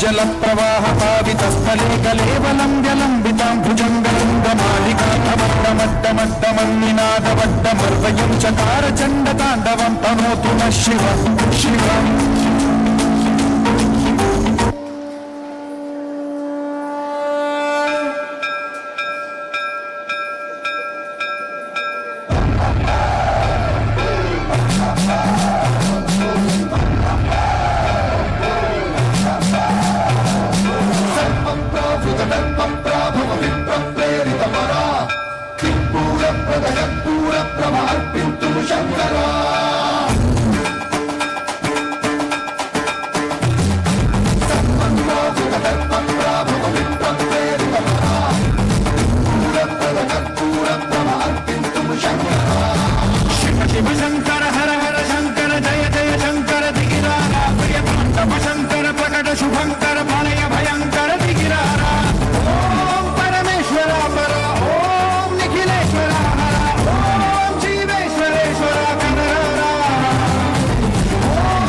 జల ప్రవాహ పావితస్థలే కలేవలం జలంబితాం భుజంగలింగమాలికామడ్డమడ్డమడ్డమన్నినాదవడ్డమర్వయం చకార చండ తాండవం తనోతు న శివ శివ. శుభంకర ప్రళయ భయంకర దిగిరారా ఓం పరమేశ్వర పర ఓం నిఖిలేశ్వర హర ఓం జీవేశ్వరేశ్వర కరరా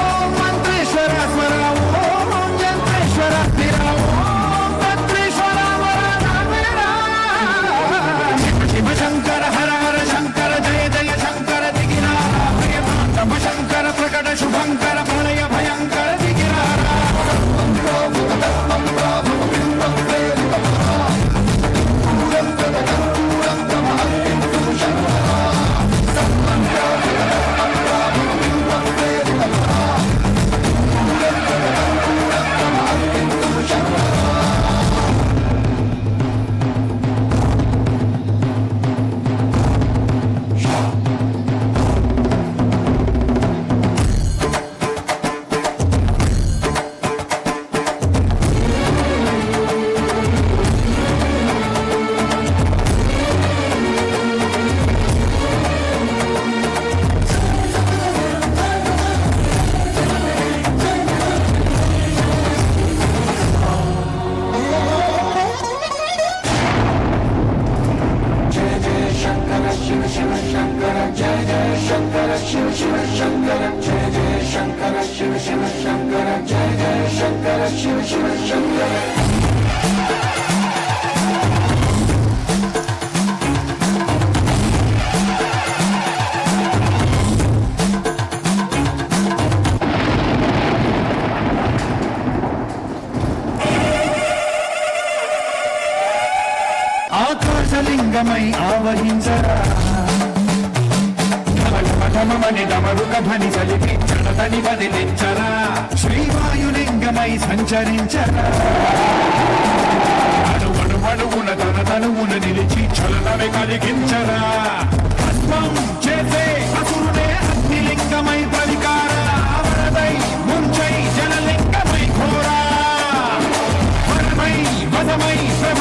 ఓం మంత్రేశ్వర స్వర ఓం యంత్రేశ్వర స్థిర ఓం తత్రేశ్వర వర నామేరా శివ శంకర హర హర శంకర జయ జయ శంకర దిగిరారా ప్రియమాంతమ శంకర ప్రకట శుభంకర ప్రళయ భయంకర దిగిరారా ఆకాశలింగమై ఆవహించరా ఢమఢమని డమరుక ధ్వని చలిపి చడతని వదిలించరా శ్రీవాయులింగమై సంచరించరా అణువణువున తన తనువున నిలిచి చలనమే కలిగించరా భస్మం చేసే అసురుడే అగ్నిలింగమై పరికార వరదై ముంచై జలలింగమై ఘోరా వరమై వదమై ప్రభ